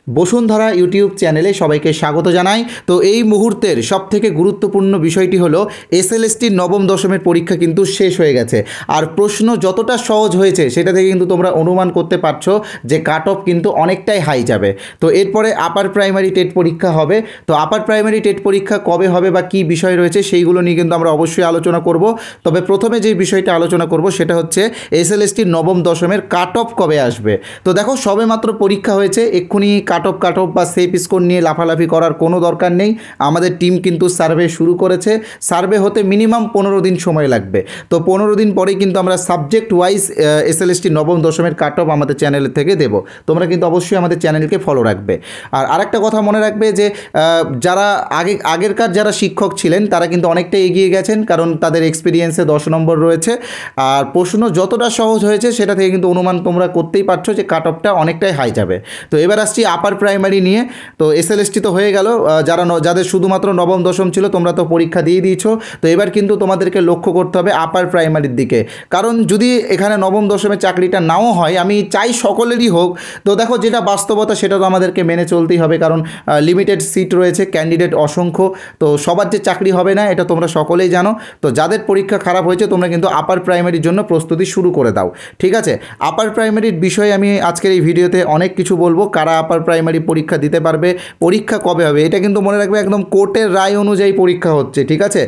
Bashundhara YouTube চ্যানেলে সবাইকে স্বাগত জানাই। তো এই মুহূর্তের সবথেকে গুরুত্বপূর্ণ বিষয়টি হলো এসএলএসটির নবম দশমের পরীক্ষা কিন্তু শেষ হয়ে গেছে। আর প্রশ্ন যতটা সহজ হয়েছে সেটা থেকে কিন্তু তোমরা অনুমান করতে পারছো যে কাট অফ কিন্তু অনেকটাই হাই যাবে। তো এরপরে আপার প্রাইমারি টেট পরীক্ষা হবে। তো আপার প্রাইমারি টেট পরীক্ষা কবে হবে বা কী বিষয় রয়েছে সেইগুলো নিয়ে কিন্তু আমরা অবশ্যই আলোচনা করব। তবে প্রথমে যে বিষয়টা আলোচনা করব সেটা হচ্ছে এসএলএসটির নবম দশমের কাট অফ কবে আসবে। তো দেখো, সবে মাত্র পরীক্ষা হয়েছে, এক্ষুনি কাট অফ বা সেফ স্কোর নিয়ে লাফালাফি করার কোনো দরকার নেই। আমাদের টিম কিন্তু সার্ভে শুরু করেছে। সার্ভে হতে মিনিমাম 15 দিন সময় লাগবে। তো 15 দিন পরেই কিন্তু আমরা সাবজেক্ট ওয়াইজ এসএলএসটি নবম দশমের কাট অফ আমাদের চ্যানেল থেকে দেব। তোমরা কিন্তু অবশ্যই আমাদের চ্যানেলকে ফলো রাখবে। আর আরেকটা কথা মনে রাখবে যে যারা আগেরকার যারা শিক্ষক ছিলেন তারা কিন্তু অনেকটা এগিয়ে গেছেন, কারণ তাদের এক্সপিরিয়েন্সে 10 নম্বর রয়েছে। আর প্রশ্ন যতটা সহজ হয়েছে সেটা থেকে কিন্তু অনুমান তোমরা করতেই পারছো যে কাট অফটা অনেকটাই হাই যাবে। তো এবার আসছি আপার প্রাইমারি নিয়ে। তো এসএলএসটি তো হয়ে গেল, যাদের শুধুমাত্র নবম দশম ছিল তোমরা তো পরীক্ষা দিয়ে দিয়েছো। তো এবার কিন্তু তোমাদেরকে লক্ষ্য করতে হবে আপার প্রাইমারির দিকে, কারণ যদি এখানে নবম দশমের চাকরিটা নাও হয়, আমি চাই সকলেরই হোক। তো দেখো, যেটা বাস্তবতা সেটা তো আমাদেরকে মেনে চলতেই হবে, কারণ লিমিটেড সিট রয়েছে, ক্যান্ডিডেট অসংখ্য। তো সবার যে চাকরি হবে না এটা তোমরা সকলেই জানো। তো যাদের পরীক্ষা খারাপ হয়েছে তোমরা কিন্তু আপার প্রাইমারির জন্য প্রস্তুতি শুরু করে দাও, ঠিক আছে। আপার প্রাইমারির বিষয়ে আমি আজকের এই ভিডিওতে অনেক কিছু বলবো। কারা আপার প্রাইমারি পরীক্ষা দিতে পারবে, পরীক্ষা কবে হবে, এটা কিন্তু মনে রাখবে একদম কোর্টের রায় অনুযায়ী পরীক্ষা হচ্ছে, ঠিক আছে।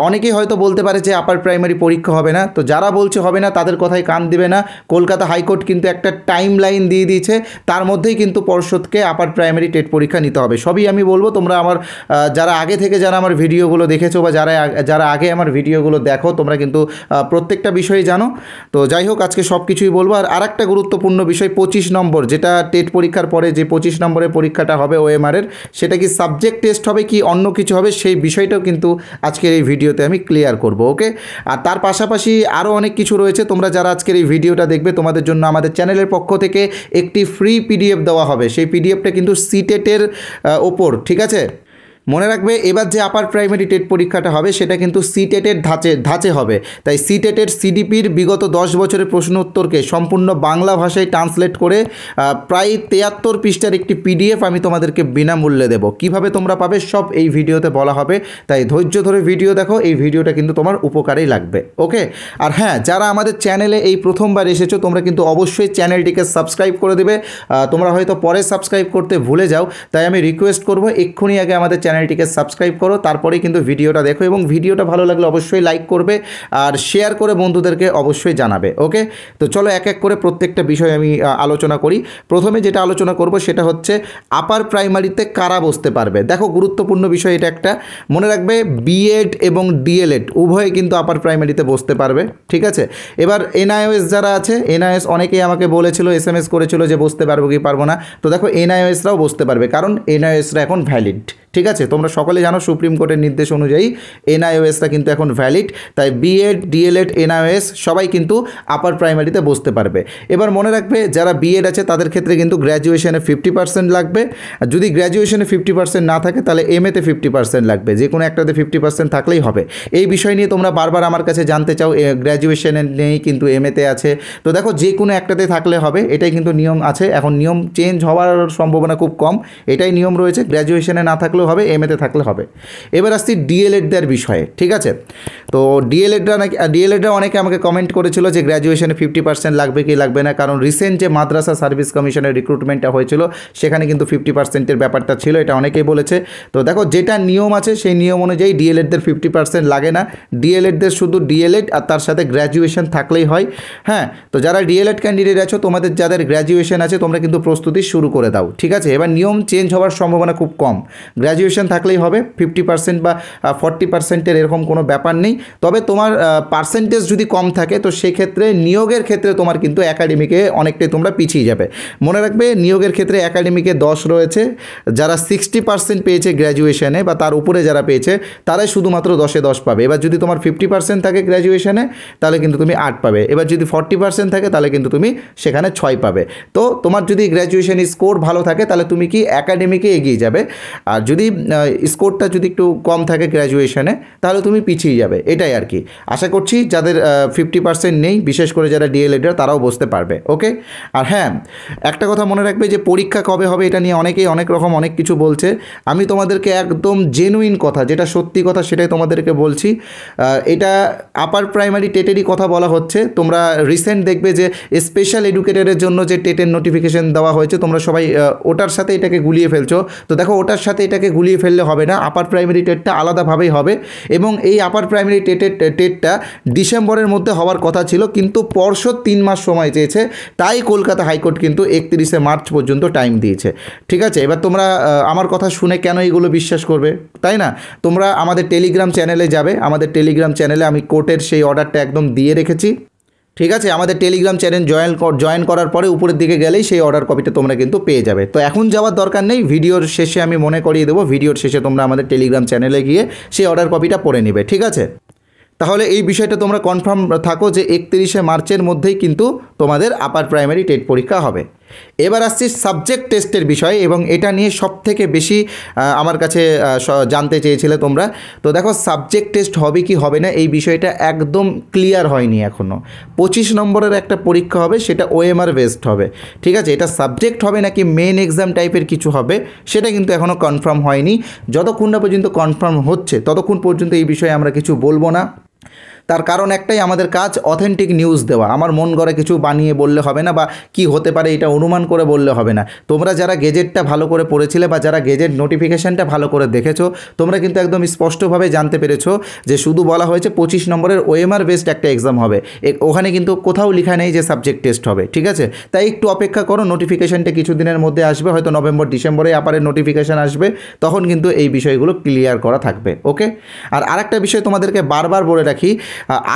অনেকেই হয়তো বলতে পারে যে আপার প্রাইমারি পরীক্ষা হবে না। তো যারা বলছে হবে না তাদের কথায় কান দিবে না। কলকাতা হাইকোর্ট কিন্তু একটা টাইম লাইন দিয়ে দিয়েছে, তার মধ্যেই কিন্তু পর্ষদকে আপার প্রাইমারি টেট পরীক্ষা নিতে হবে। সবই আমি বলবো। তোমরা আমার যারা আগে থেকে যারা আমার ভিডিওগুলো দেখেছো বা যারা আগে আমার ভিডিওগুলো দেখো, তোমরা কিন্তু প্রত্যেকটা বিষয়ে জানো। তো যাই হোক, আজকে সব কিছুই বলবো। আর আরেকটা গুরুত্বপূর্ণ বিষয় 25 নম্বর, যেটা টেট পরীক্ষার পরে যে 25 নম্বরের পরীক্ষাটা হবে ওএমআরের, সেটা কি সাবজেক্ট টেস্ট হবে কি অন্য কিছু হবে, সেই বিষয়টাও কিন্তু আজকের এই ভিডিওতে আমি ক্লিয়ার করব, ওকে। আর তার পাশাপাশি আরও অনেক কিছু রয়েছে। তোমরা যারা আজকের এই ভিডিওটা দেখবে তোমাদের জন্য আমাদের চ্যানেলের পক্ষ থেকে একটি ফ্রি পিডিএফ দেওয়া হবে। সেই পিডিএফটা কিন্তু সিটেটের ওপর, ঠিক আছে। মনে রাখবে, এবার যে আপার প্রাইমারি টেট পরীক্ষাটা হবে সেটা কিন্তু সিটেটের ধাঁচে হবে। তাই সিটেটের সিডিপির বিগত 10 বছরের প্রশ্ন উত্তরকে সম্পূর্ণ বাংলা ভাষায় ট্রান্সলেট করে প্রায় 73 পৃষ্ঠার একটি পিডিএফ আমি তোমাদেরকে বিনামূল্যে দেবো। কিভাবে তোমরা পাবে সব এই ভিডিওতে বলা হবে। তাই ধৈর্য ধরে ভিডিও দেখো, এই ভিডিওটা কিন্তু তোমার উপকারেই লাগবে, ওকে। আর হ্যাঁ, যারা আমাদের চ্যানেলে এই প্রথমবার এসেছো তোমরা কিন্তু অবশ্যই চ্যানেলটিকে সাবস্ক্রাইব করে দেবে। তোমরা হয়তো পরে সাবস্ক্রাইব করতে ভুলে যাও, তাই আমি রিকোয়েস্ট করবো এক্ষুনি আগে আমাদের চ্যানেলটিকে সাবস্ক্রাইব করো, তারপরেই কিন্তু ভিডিওটা দেখো। এবং ভিডিওটা ভালো লাগলে অবশ্যই লাইক করবে আর শেয়ার করে বন্ধুদেরকে অবশ্যই জানাবে, ওকে। তো চলো এক এক করে প্রত্যেকটা বিষয় আমি আলোচনা করি। প্রথমে যেটা আলোচনা করব সেটা হচ্ছে আপার প্রাইমারিতে কারা বসতে পারবে। দেখো, গুরুত্বপূর্ণ বিষয় এটা একটা, মনে রাখবে বিএড এবং ডিএলএড উভয়ে কিন্তু আপার প্রাইমারিতে বসতে পারবে, ঠিক আছে। এবার এনআইওএস যারা আছে, এনআইওএস অনেকেই আমাকে বলেছিল, এসএমএস করেছিল যে বসতে পারবো কি পারবো না। তো দেখো, এনআইওএসরাও বসতে পারবে, কারণ এনআইওএসরা এখন ভ্যালিড, ঠিক আছে। তোমরা সকলে জানো সুপ্রিম কোর্টের নির্দেশ অনুযায়ী এনআইওএসটা কিন্তু এখন ভ্যালিড। তাই বিএড ডিএলএড এনআইওএস সবাই কিন্তু আপার প্রাইমারিতে বসতে পারবে। এবার মনে রাখবে, যারা বিএড আছে তাদের ক্ষেত্রে কিন্তু গ্র্যাজুয়েশনে 50% লাগবে। আর যদি গ্র্যাজুয়েশনে 50% না থাকে তাহলে এমএতে 50% লাগবে। যে কোনো একটাতে 50% থাকলেই হবে। এই বিষয় নিয়ে তোমরা বারবার আমার কাছে জানতে চাও, গ্র্যাজুয়েশনে নেই কিন্তু এমএতে আছে। তো দেখো, যে কোনো একটাতে থাকলে হবে, এটাই কিন্তু নিয়ম আছে। এখন নিয়ম চেঞ্জ হওয়ার সম্ভাবনা খুব কম, এটাই নিয়ম রয়েছে। গ্র্যাজুয়েশনে না থাকলেও হবে, এমএতে থাকলে হবে। এবার আসছি ডিএলএডদের বিষয়ে, ঠিক আছে। তো ডিএলএডরা অনেকে আমাকে কমেন্ট করেছিল যে গ্র্যাজুয়েশনে 50% লাগবে কি লাগবে না, কারণ রিসেন্ট যে মাদ্রাসা সার্ভিস কমিশনের রিক্রুটমেন্টটা হয়েছিল সেখানে কিন্তু 50%-এর ব্যাপারটা ছিল, এটা অনেকেই বলেছে। তো দেখো, যেটা নিয়ম আছে সেই নিয়ম অনুযায়ী ডিএলএডদের 50% লাগে না। ডিএলএডদের শুধু ডিএলএড আর তার সাথে গ্র্যাজুয়েশন থাকলেই হয়, হ্যাঁ। তো যারা ডিএলএড ক্যান্ডিডেট আছো, তোমাদের যাদের গ্র্যাজুয়েশন আছে তোমরা কিন্তু প্রস্তুতি শুরু করে দাও, ঠিক আছে। এবার নিয়ম চেঞ্জ হওয়ার সম্ভাবনা খুব কম, গ্র্যাজুয়েশন থাকলেই হবে। 50% বা 40%-এর এরকম কোনো ব্যাপার নেই। তবে তোমার পার্সেন্টেজ যদি কম থাকে তো সেক্ষেত্রে নিয়োগের ক্ষেত্রে তোমার কিন্তু একাডেমিকে অনেকটাই তোমরা পিছিয়ে যাবে। মনে রাখবে, নিয়োগের ক্ষেত্রে একাডেমিকে 10 রয়েছে। যারা 60% পেয়েছে গ্র্যাজুয়েশনে বা তার উপরে যারা পেয়েছে তারাই শুধুমাত্র 10-এ 10 পাবে। এবার যদি তোমার 50% থাকে গ্র্যাজুয়েশনে তাহলে কিন্তু তুমি 8 পাবে। এবার যদি 40% থাকে তাহলে কিন্তু তুমি সেখানে 6 পাবে। তো তোমার যদি গ্র্যাজুয়েশন স্কোর ভালো থাকে তাহলে তুমি কি একাডেমিকে এগিয়ে যাবে। আর যদি যদি স্কোরটা যদি একটু কম থাকে গ্র্যাজুয়েশনে তাহলে তুমি পিছিয়ে যাবে, এটাই আর কি। আশা করছি যাদের 50% নেই, বিশেষ করে যারা ডিএলএডার, তারাও বুঝতে পারবে। ওকে, আর হ্যাঁ, একটা কথা মনে রাখবে যে পরীক্ষা কবে হবে এটা নিয়ে অনেকেই অনেক রকম অনেক কিছু বলছে। আমি তোমাদেরকে একদম জেনুইন কথা, যেটা সত্যি কথা সেটাই তোমাদেরকে বলছি। এটা আপার প্রাইমারি টেটেরই কথা বলা হচ্ছে। তোমরা রিসেন্ট দেখবে যে স্পেশাল এডুকেটরের জন্য যে টেটের নোটিফিকেশন দেওয়া হয়েছে, তোমরা সবাই ওটার সাথে এটাকে গুলিয়ে ফেলছো। তো দেখো, ওটার সাথে এটাকে গুলিয়ে ফেললে হবে না, আপার প্রাইমারি টেটটা আলাদাভাবেই হবে। এবং এই আপার প্রাইমারি টেটটা ডিসেম্বরের মধ্যে হওয়ার কথা ছিল, কিন্তু পর্ষদ 3 মাস সময় চেয়েছে, তাই কলকাতা হাইকোর্ট কিন্তু 31শে মার্চ পর্যন্ত টাইম দিয়েছে। ঠিক আছে, এবার তোমরা আমার কথা শুনে কেন এইগুলো বিশ্বাস করবে, তাই না? তোমরা আমাদের টেলিগ্রাম চ্যানেলে যাবে, আমাদের টেলিগ্রাম চ্যানেলে আমি কোর্টের সেই অর্ডারটা একদম দিয়ে রেখেছি। ঠিক আছে, আমাদের টেলিগ্রাম চ্যানেল জয়েন করার পরে উপরের দিকে গেলেই সেই অর্ডার কপিটা তোমরা কিন্তু পেয়ে যাবে। তো এখন যাওয়ার দরকার নেই, ভিডিওর শেষে আমি মনে করিয়ে দেবো, ভিডিওর শেষে তোমরা আমাদের টেলিগ্রাম চ্যানেলে গিয়ে সেই অর্ডার কপিটা পড়ে নেবে। ঠিক আছে, তাহলে এই বিষয়টা তোমরা কনফার্ম থাকো যে 31শে মার্চের মধ্যেই কিন্তু তোমাদের আপার প্রাইমারি টেট পরীক্ষা হবে। এবার আসছি সাবজেক্ট টেস্টের বিষয়, এবং এটা নিয়ে সবথেকে বেশি আমার কাছে জানতে চেয়েছিলে তোমরা। তো দেখো, সাবজেক্ট টেস্ট হবে কি হবে না এই বিষয়টা একদম ক্লিয়ার হয়নি এখনও। 25 নম্বরের একটা পরীক্ষা হবে, সেটা ওএমআর বেসড হবে। ঠিক আছে, এটা সাবজেক্ট হবে নাকি মেন এক্সাম টাইপের কিছু হবে সেটা কিন্তু এখনও কনফার্ম হয়নি। যতক্ষণ না পর্যন্ত কনফার্ম হচ্ছে ততক্ষণ পর্যন্ত এই বিষয়ে আমরা কিছু বলবো না। তার কারণ একটাই, আমাদের কাজ অথেন্টিক নিউজ দেওয়া। আমার মন গড়া কিছু বানিয়ে বললে হবে না, বা কি হতে পারে এটা অনুমান করে বললে হবে না। তোমরা যারা গেজেটটা ভালো করে পড়েছিলে বা যারা গেজেট নোটিফিকেশানটা ভালো করে দেখেছো, তোমরা কিন্তু একদম স্পষ্টভাবে জানতে পেরেছো যে শুধু বলা হয়েছে 25 নম্বরের ওএমআর বেসড একটা এক্সাম হবে, ওখানে কিন্তু কোথাও লেখা নেই যে সাবজেক্ট টেস্ট হবে। ঠিক আছে, তাই একটু অপেক্ষা করো, নোটিফিকেশানটা কিছুদিনের মধ্যে আসবে, হয়তো নভেম্বর ডিসেম্বরে আপারের নোটিফিকেশান আসবে, তখন কিন্তু এই বিষয়গুলো ক্লিয়ার করা থাকবে। ওকে, আর আরেকটা বিষয় তোমাদেরকে বারবার বলে রাখি,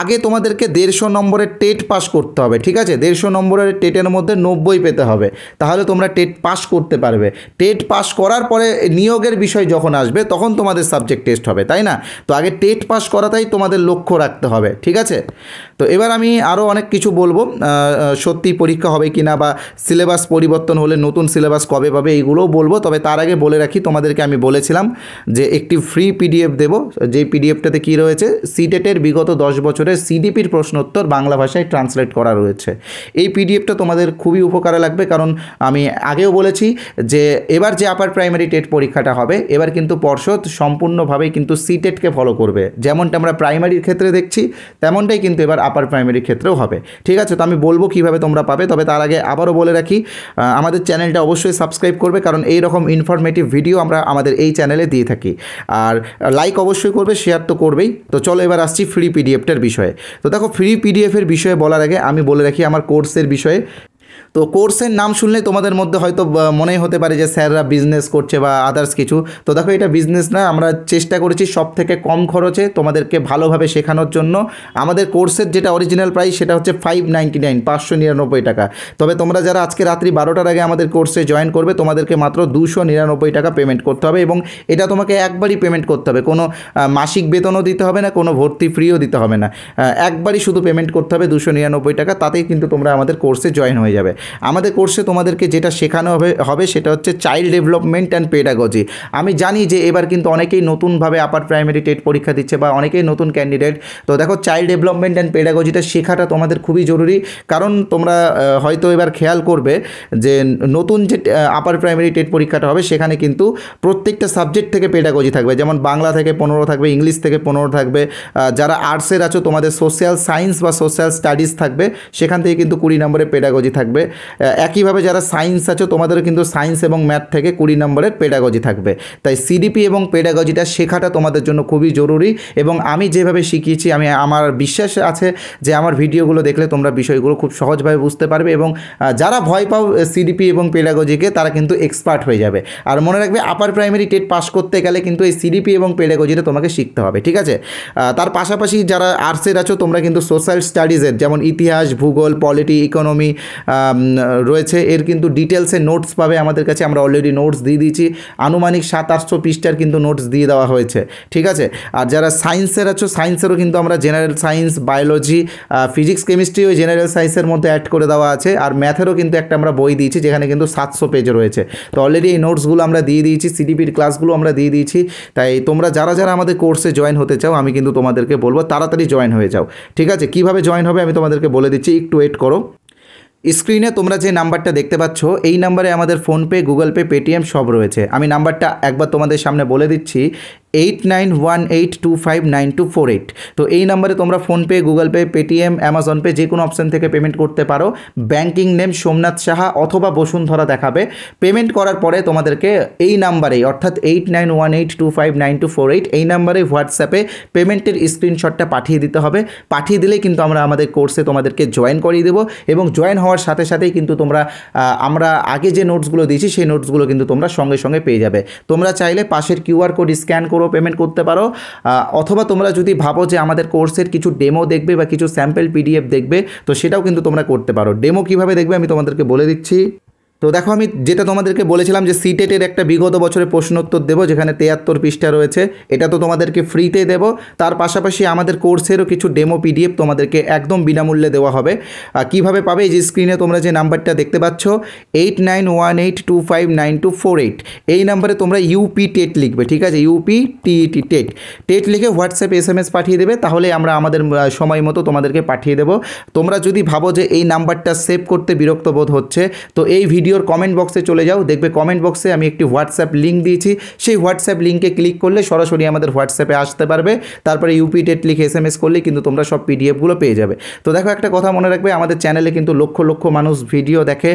আগে তোমাদেরকে 150 নম্বরের টেট পাস করতে হবে। ঠিক আছে, 150 নম্বরের টেটের মধ্যে 90 পেতে হবে, তাহলে তোমরা টেট পাস করতে পারবে। টেট পাস করার পরে নিয়োগের বিষয় যখন আসবে তখন তোমাদের সাবজেক্ট টেস্ট হবে, তাই না? তো আগে টেট পাস করাটাই তোমাদের লক্ষ্য রাখতে হবে। ঠিক আছে, তো এবার আমি আরও অনেক কিছু বলবো, সত্যি পরীক্ষা হবে কি না, বা সিলেবাস পরিবর্তন হলে নতুন সিলেবাস কবে পাবে এইগুলোও বলবো। তবে তার আগে বলে রাখি, তোমাদেরকে আমি বলেছিলাম যে একটি ফ্রি পিডিএফ দেবো, যেই পিডিএফটাতে কী রয়েছে, সিটেটের বিগত 10 বছরের সিডিপির প্রশ্নোত্তর বাংলা ভাষায় ট্রান্সলেট করা রয়েছে। এই পিডিএফটা তোমাদের খুবই উপকারে লাগবে, কারণ আমি আগেও বলেছি যে এবার যে আপার প্রাইমারি টেট পরীক্ষাটা হবে, এবার কিন্তু পর্ষদ সম্পূর্ণভাবেই কিন্তু সিটেটকে ফলো করবে। যেমনটা আমরা প্রাইমারির ক্ষেত্রে দেখছি, তেমনটাই কিন্তু এবার আপার প্রাইমারির ক্ষেত্রেও হবে। ঠিক আছে, তো আমি বলবো কীভাবে তোমরা পাবে। তবে তার আগে আবারও বলে রাখি, আমাদের চ্যানেলটা অবশ্যই সাবস্ক্রাইব করবে, কারণ এই রকম ইনফরমেটিভ ভিডিও আমরা আমাদের এই চ্যানেলে দিয়ে থাকি। আর লাইক অবশ্যই করবে, শেয়ার তো করবেই। তো চলো এবার আসছি ফ্রি পিডিএফটার বিষয়ে। তো দেখো, ফ্রি পিডিএফের বিষয়ে বলার আগে আমি বলে রাখি আমার কোর্সের বিষয়ে। তো কোর্সের নাম শুনলে তোমাদের মধ্যে হয়তো মনেই হতে পারে যে স্যাররা বিজনেস করছে বা আদার্স কিছু। তো দেখো, এটা বিজনেস না, আমরা চেষ্টা করেছি সব থেকে কম খরচে তোমাদেরকে ভালোভাবে শেখানোর জন্য। আমাদের কোর্সের যেটা অরিজিনাল প্রাইস সেটা হচ্ছে 599, 599 টাকা। তবে তোমরা যারা আজকে রাত্রি 12টার আগে আমাদের কোর্সে জয়েন করবে, তোমাদেরকে মাত্র 299 টাকা পেমেন্ট করতে হবে, এবং এটা তোমাকে একবারই পেমেন্ট করতে হবে। কোনো মাসিক বেতনও দিতে হবে না, কোনো ভর্তি ফ্রিও দিতে হবে না, একবারই শুধু পেমেন্ট করতে হবে 299 টাকা। তাতেই কিন্তু তোমরা আমাদের কোর্সে জয়েন হয়ে যাবে। আমাদের কোর্সে তোমাদেরকে যেটা শেখানো হবে সেটা হচ্ছে চাইল্ড ডেভেলপমেন্ট অ্যান্ড পেডাগজি। আমি জানি যে এবার কিন্তু অনেকেই নতুনভাবে আপার প্রাইমারি টেট পরীক্ষা দিচ্ছে, বা অনেকেই নতুন ক্যান্ডিডেট। তো দেখো, চাইল্ড ডেভেলপমেন্ট অ্যান্ড পেডাগজিটা শেখাটা তোমাদের খুবই জরুরি, কারণ তোমরা হয়তো এবার খেয়াল করবে যে নতুন যে আপার প্রাইমারি টেট পরীক্ষাটা হবে সেখানে কিন্তু প্রত্যেকটা সাবজেক্ট থেকে পেডাগজি থাকবে। যেমন বাংলা থেকে 15 থাকবে, ইংলিশ থেকে 15 থাকবে। যারা আর্টসের আছো তোমাদের সোশ্যাল সায়েন্স বা সোশ্যাল স্টাডিজ থাকবে, সেখান থেকে কিন্তু 20 নম্বরের পেডাগজি থাকবে। একইভাবে যারা সায়েন্স আছো তোমাদেরও কিন্তু সায়েন্স এবং ম্যাথ থেকে 20 নম্বরের পেডাগজি থাকবে। তাই সিডিপি এবং পেডাগজিটা শেখাটা তোমাদের জন্য খুবই জরুরি, এবং আমি যেভাবে শিখিয়েছি, আমার বিশ্বাস আছে যে আমার ভিডিওগুলো দেখলে তোমরা বিষয়গুলো খুব সহজভাবে বুঝতে পারবে, এবং যারা ভয় পাও সিডিপি এবং পেডাগজিকে, তারা কিন্তু এক্সপার্ট হয়ে যাবে। আর মনে রাখবে, আপার প্রাইমারি টেট পাস করতে গেলে কিন্তু এই সিডিপি এবং পেডাগজিটা তোমাকে শিখতে হবে। ঠিক আছে, তার পাশাপাশি যারা আর্টসের আছো তোমরা কিন্তু সোশ্যাল স্টাডিজের, যেমন ইতিহাস, ভূগোল, পলিটি, ইকোনমি, রয়েছে এর কিন্তু ডিটেলসে নোটস পাবে আমাদের কাছে, আমরা অলরেডি নোটস দিয়ে দিয়েছি, আনুমানিক 700-800 পৃষ্ঠার কিন্তু নোটস দিয়ে দেওয়া হয়েছে, ঠিক আছে। আর যারা সায়েন্সের আছো সায়েন্সেরও কিন্তু আমরা general science, biology, physics, chemistry ওই জেনারেল সায়েন্সের মধ্যে অ্যাড করে দেওয়া আছে। আর ম্যাথেরও কিন্তু একটা আমরা বই দিয়েছি যেখানে কিন্তু 700 পেজ রয়েছে। তো অলরেডি এই নোটসগুলো আমরা দিয়ে দিয়েছি, সিডিপির ক্লাসগুলো আমরা দিয়ে দিয়েছি। তাই তোমরা যারা যারা আমাদের কোর্সে জয়েন হতে চাও আমি কিন্তু তোমাদেরকে বলবো তাড়াতাড়ি জয়েন হয়ে যাও, ঠিক আছে। কীভাবে জয়েন হবে আমি তোমাদেরকে বলে দিচ্ছি, একটু ওয়েট করো। স্ক্রিনে তোমরা যে নাম্বারটা দেখতে পাচ্ছ এই নাম্বারে আমাদের ফোনপে, গুগল পে, পেটিএম সব রয়েছে। আমি নাম্বারটা একবার তোমাদের সামনে বলে দিচ্ছি, 8918259248। তো এই নাম্বারে তোমরা PhonePe, Google pay, Paytm, Amazon pay যে কোনো অপশান থেকে পেমেন্ট করতে পারো। ব্যাঙ্কিং নেম সোমনাথ সাহা অথবা বসুন্ধরা দেখাবে। পেমেন্ট করার পরে তোমাদেরকে এই নাম্বারেই অর্থাৎ 8918259248 এই নাম্বারে হোয়াটসঅ্যাপে পেমেন্টের স্ক্রিনশটটা পাঠিয়ে দিতে হবে। পাঠিয়ে দিলেই কিন্তু আমরা আমাদের কোর্সে তোমাদেরকে জয়েন করিয়ে দেবো এবং জয়েন হওয়ার সাথে সাথেই কিন্তু তোমরা আমরা আগে যে নোটসগুলো দিয়েছি সেই নোটসগুলো কিন্তু তোমরা সঙ্গে সঙ্গে পেয়ে যাবে। তোমরা চাইলে পাশের কিউআর কোড স্ক্যান করো পেমেন্ট করতে পারো, অথবা তোমরা যদি ভাবো যে আমাদের কোর্সের কিছু ডেমো দেখবে বা কিছু স্যাম্পল পিডিএফ দেখবে তো সেটাও কিন্তু তোমরা করতে পারো। ডেমো কিভাবে দেখবে আমি তোমাদেরকে বলে দিচ্ছি। তো দেখো আমি যেটা তোমাদেরকে বলেছিলাম যে সিটেটের একটা বিগত বছরের প্রশ্নোত্তর দেবো যেখানে 73 পৃষ্ঠা রয়েছে, এটা তো তোমাদেরকে ফ্রিতে দেবো। তার পাশাপাশি আমাদের কোর্সেরও কিছু ডেমো পিডিএফ তোমাদেরকে একদম বিনামূল্যে দেওয়া হবে। কীভাবে পাবে, এই যে স্ক্রিনে তোমরা যে নাম্বারটা দেখতে পাচ্ছ 8918259248 এই নাম্বারে তোমরা ইউপি টেট লিখবে, ঠিক আছে, ইউপি টিইটি টেট লিখে হোয়াটসঅ্যাপে SMS পাঠিয়ে দেবে, তাহলে আমরা আমাদের সময় মতো তোমাদেরকে পাঠিয়ে দেবো। তোমরা যদি ভাবো যে এই নাম্বারটা সেভ করতে বিরক্ত বোধ হচ্ছে তো এই ভিডিওর কমেন্ট বক্সে চলে যাও, দেখবে কমেন্ট বক্সে আমি একটি হোয়াটসঅ্যাপ লিঙ্ক দিয়েছি, সেই হোয়াটসঅ্যাপ লিঙ্কে ক্লিক করলে সরাসরি আমাদের হোয়াটসঅ্যাপে আসতে পারবে। তারপরে ইউপি টেট লিখে SMS করলে কিন্তু তোমরা সব পিডিএফগুলো পেয়ে যাবে। তো দেখো একটা কথা মনে রাখবে, আমাদের চ্যানেলে কিন্তু লক্ষ লক্ষ মানুষ ভিডিও দেখে,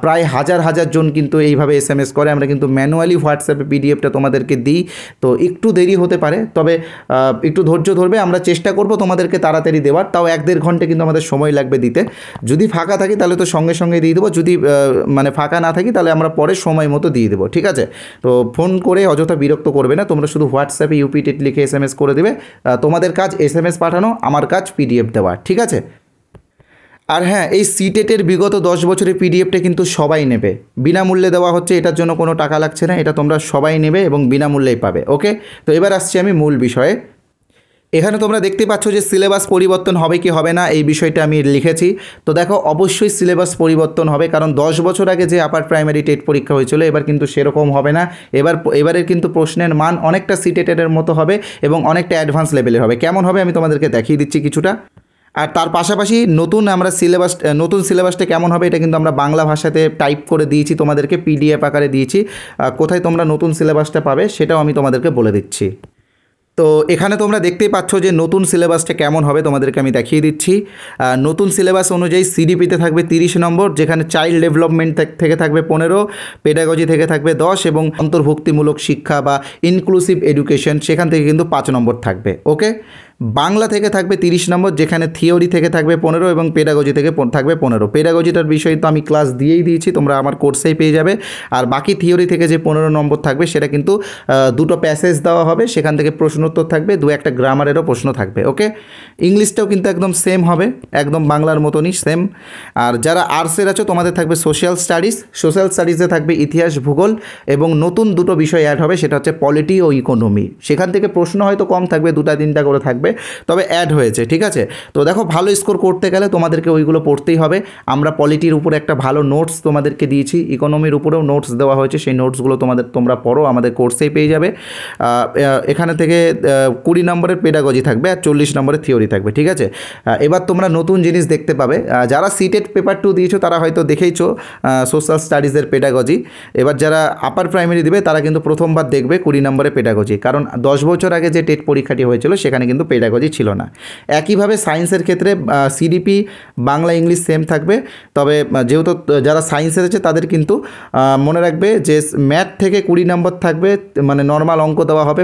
প্রায় হাজার হাজার জন কিন্তু এইভাবে SMS করে। আমরা কিন্তু ম্যানুয়ালি হোয়াটসঅ্যাপে পিডিএফটা তোমাদেরকে দিই, তো একটু দেরি হতে পারে, তবে একটু ধৈর্য ধরবে, আমরা চেষ্টা করব তোমাদেরকে তাড়াতাড়ি দেওয়ার। তাও 1-1.5 ঘন্টা কিন্তু আমাদের সময় লাগবে দিতে। যদি ফাঁকা থাকি তাহলে তো সঙ্গে সঙ্গে দিয়ে দেবো, যদি মানে ফাঁকা না থাকি তাহলে আমরা পরে সময় মতো দিয়ে দেবো, ঠিক আছে। তো ফোন করে অযথা বিরক্ত করবে না, তোমরা শুধু হোয়াটসঅ্যাপে ইউপি টেট লিখে SMS করে দেবে। তোমাদের কাজ SMS পাঠানো, আমার কাজ পিডিএফ দেওয়া, ঠিক আছে। আর হ্যাঁ, এই সিটেটের বিগত 10 বছরের পিডিএফটা কিন্তু সবাই নেবে, বিনামূল্যে দেওয়া হচ্ছে, এটার জন্য কোনো টাকা লাগছে না, এটা তোমরা সবাই নেবে এবং বিনামূল্যেই পাবে। ওকে, তো এবার আসছি আমি মূল বিষয়ে। এখানে তোমরা দেখতে পাচ্ছ যে সিলেবাস পরিবর্তন হবে কি হবে না এই বিষয়টা আমি লিখেছি। তো দেখো অবশ্যই সিলেবাস পরিবর্তন হবে, কারণ 10 বছর আগে যে আপার প্রাইমারি টেট পরীক্ষা হয়েছিল এবার কিন্তু সেরকম হবে না। এবারের কিন্তু প্রশ্নের মান অনেকটা সিটেটের মতো হবে এবং অনেকটা অ্যাডভান্স লেভেলের হবে। কেমন হবে আমি তোমাদেরকে দেখিয়ে দিচ্ছি কিছুটা। আর তার পাশাপাশি নতুন সিলেবাসটা কেমন হবে এটা কিন্তু আমরা বাংলা ভাষাতে টাইপ করে দিয়েছি, তোমাদেরকে PDF আকারে দিয়েছি। কোথায় তোমরা নতুন সিলেবাসটা পাবে সেটাও আমি তোমাদেরকে বলে দিচ্ছি। তো এখানে তোমরা দেখতেই পাচ্ছ যে নতুন সিলেবাসটা কেমন হবে তোমাদেরকে আমি দেখিয়ে দিচ্ছি। নতুন সিলেবাস অনুযায়ী সিডিপিতে থাকবে 30 নম্বর, যেখানে চাইল্ড ডেভেলপমেন্ট থেকে থাকবে 15, পেডাগজি থেকে থাকবে 10 এবং অন্তর্ভুক্তিমূলক শিক্ষা বা ইনক্লুসিভ এডুকেশন সেখান থেকে কিন্তু 5 নম্বর থাকবে। ওকে, বাংলা থেকে থাকবে 30 নম্বর, যেখানে থিওরি থেকে থাকবে 15 এবং পেডাগজি থেকে থাকবে 15। পেডাগজিটার বিষয় তো আমি ক্লাস দিয়েই দিয়েছি, তোমরা আমার কোর্সেই পেয়ে যাবে। আর বাকি থিওরি থেকে যে 15 নম্বর থাকবে সেটা কিন্তু দুটো প্যাসেজ দেওয়া হবে, সেখান থেকে প্রশ্নোত্তর থাকবে, 2-1টা গ্রামারেরও প্রশ্ন থাকবে। ওকে, ইংলিশটাও কিন্তু একদম সেম হবে, একদম বাংলার মতনই সেম। আর যারা আর্টসের আছো তোমাদের থাকবে সোশ্যাল স্টাডিজে থাকবে ইতিহাস, ভূগোল এবং নতুন দুটো বিষয় অ্যাড হবে, সেটা হচ্ছে পলিটি ও ইকোনমি। সেখান থেকে প্রশ্ন হয়তো কম থাকবে, 2-3টা করে থাকবে, তবে অ্যাড হয়েছে, ঠিক আছে। তো দেখো ভালো স্কোর করতে গেলে তোমাদেরকে ওইগুলো পড়তেই হবে। আমরা পলিটির উপরে একটা ভালো নোটস তোমাদেরকে দিয়েছি, ইকোনমির উপরেও নোটস দেওয়া হয়েছে, সেই নোটসগুলো তোমরা পড়ো, আমাদের কোর্সেই পেয়ে যাবে। এখানে থেকে 20 নম্বরের পেডাগজি থাকবে আর 40 নম্বরের থিওরি থাকবে, ঠিক আছে। এবার তোমরা নতুন জিনিস দেখতে পাবে, যারা সিটেট পেপার 2 দিয়েছো তারা হয়তো দেখেইছো সোশ্যাল স্টাডিজের পেডাগজি। এবার যারা আপার প্রাইমারি দেবে তারা কিন্তু প্রথমবার দেখবে 20 নম্বরের পেডাগজি, কারণ 10 বছর আগে যে টেট পরীক্ষাটি হয়েছিল সেখানে কিন্তু পেডাগজি ছিল না। একইভাবে সায়েন্সের ক্ষেত্রে সিডিপি বাংলা ইংলিশ সেম থাকবে, তবে যেহেতু যারা সায়েন্সের আছে তাদের কিন্তু মনে রাখবে যে ম্যাথ থেকে 20 নম্বর থাকবে, মানে নর্মাল অঙ্ক দেওয়া হবে,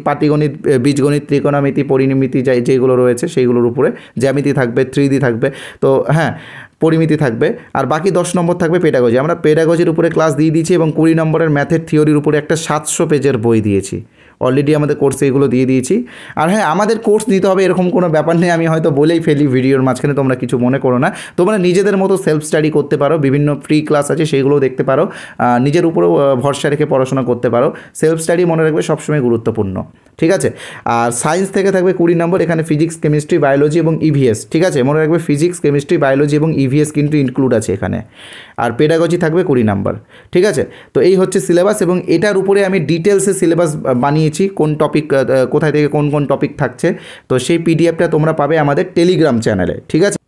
পাটিগণিত, বীজগণিত, ত্রিকোণমিতি, পরিমিতি যেগুলো রয়েছে সেইগুলোর উপরে, জ্যামিতি থাকবে, 3D থাকবে, তো হ্যাঁ পরিমিতি থাকবে। আর বাকি 10 নম্বর থাকবে পেডাগজি। আমরা পেডাগজির উপরে ক্লাস দিয়ে দিয়েছি এবং 20 নম্বরের ম্যাথের থিওরির উপরে একটা 700 পেজের বই দিয়েছি। অলরেডি আমাদের কোর্সে এগুলো দিয়ে দিয়েছি। আর হ্যাঁ, আমাদের কোর্স নিতে হবে এরকম কোনো ব্যাপার নেই, আমি হয়তো বলেই ফেলি ভিডিওর মাঝখানে, তোমরা কিছু মনে করো না। তোমরা নিজেদের মতো সেলফ স্টাডি করতে পারো, বিভিন্ন ফ্রি ক্লাস আছে সেইগুলোও দেখতে পারো, নিজের উপরেও ভরসা রেখে পড়াশোনা করতে পারো। সেলফ স্টাডি মনে রাখবে সবসময় গুরুত্বপূর্ণ, ঠিক আছে। আর সায়েন্স থেকে থাকবে 20 নম্বর, এখানে ফিজিক্স, কেমিস্ট্রি, বায়োলজি এবং ইভিএস, ঠিক আছে, মনে রাখবে ফিজিক্স, কেমিস্ট্রি, বায়োলজি এবং ইভিএস কিন্তু ইনক্লুড আছে এখানে। আর পেডাগজি থাকবে 20 নম্বর, ঠিক আছে। তো এই হচ্ছে সিলেবাস, এবং এটার উপরে আমি ডিটেলসে সিলেবাস বানিয়েছি, কোন টপিক কোথায় থেকে কোন কোন টপিক থাকছে। তো সেই পিডিএফটা তোমরা পাবে আমাদের টেলিগ্রাম চ্যানেলে, ঠিক আছে।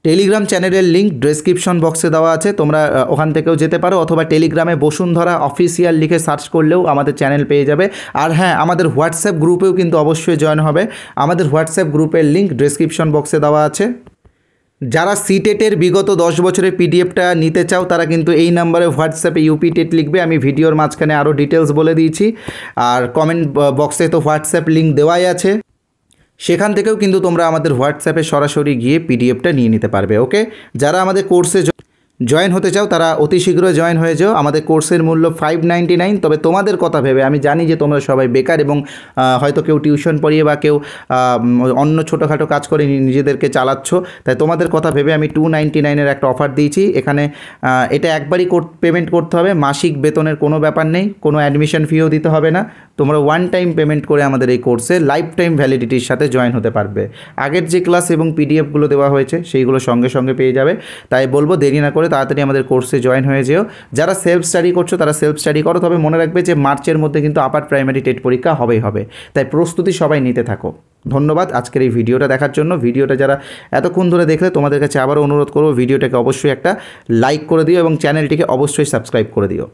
টেলিগ্রাম চ্যানেলের লিঙ্ক ডেসক্রিপশন বক্সে দেওয়া আছে, তোমরা ওখান থেকেও যেতে পারো, অথবা টেলিগ্রামে বসুন্ধরা অফিসিয়াল লিখে সার্চ করলেও আমাদের চ্যানেল পেয়ে যাবে। আর হ্যাঁ, আমাদের হোয়াটসঅ্যাপ গ্রুপেও কিন্তু অবশ্যই জয়েন হবে, আমাদের হোয়াটসঅ্যাপ গ্রুপের লিঙ্ক ডেসক্রিপশন বক্সে দেওয়া আছে। যারা সিটেটের বিগত 10 বছরের পিডিএফটা নিতে চাও তারা কিন্তু এই নাম্বারে হোয়াটসঅ্যাপে ইউপি টেট লিখবে, আমি ভিডিওর মাঝখানে আরও ডিটেলস বলে দিয়েছি। আর কমেন্ট বক্সে তো হোয়াটসঅ্যাপ লিঙ্ক দেওয়াই আছে, সেখান থেকেও কিন্তু তোমরা আমাদের হোয়াটসঅ্যাপে সরাসরি গিয়ে পিডিএফটা নিয়ে নিতে পারবে। ওকে, যারা আমাদের কোর্সে জয়েন হতে চাও তারা অতি শীঘ্রই জয়েন হয়ে যাও। আমাদের কোর্সের মূল্য 599। তবে তোমাদের কথা ভেবে, আমি জানি যে তোমরা সবাই বেকার এবং হয়তো কেউ টিউশন পড়িয়ে বা কেউ অন্য ছোটোখাটো কাজ করে নিজেদেরকে চালাচ্ছ, তাই তোমাদের কথা ভেবে আমি 299-এর একটা অফার দিয়েছি। এখানে এটা একবারই পেমেন্ট করতে হবে, মাসিক বেতনের কোনো ব্যাপার নেই, কোনো অ্যাডমিশন ফিও দিতে হবে না। তোমরা ওয়ান টাইম পেমেন্ট করে আমাদের এই কোর্সে লাইফ টাইম ভ্যালিডিটির সাথে জয়েন হতে পারবে। আগের যে ক্লাস এবং পিডিএফগুলো দেওয়া হয়েছে সেইগুলো সঙ্গে সঙ্গে পেয়ে যাবে। তাই বলবো দেরি না করে তাড়াতাড়ি আমাদের কোর্সে জয়েন হয়ে যেও। যারা সেলফ স্টাডি করছো তারা সেলফ স্টাডি করো, তবে মনে রাখবে যে মার্চের মধ্যে কিন্তু আপার প্রাইমারি টেট পরীক্ষা হবেই হবে, তাই প্রস্তুতি সবাই নিতে থাকো। ধন্যবাদ আজকের এই ভিডিওটা দেখার জন্য। ভিডিওটা যারা এতক্ষণ ধরে দেখলে তোমাদের কাছে আবারও অনুরোধ করবো ভিডিওটাকে অবশ্যই একটা লাইক করে দিও এবং চ্যানেলটিকে অবশ্যই সাবস্ক্রাইব করে দিও।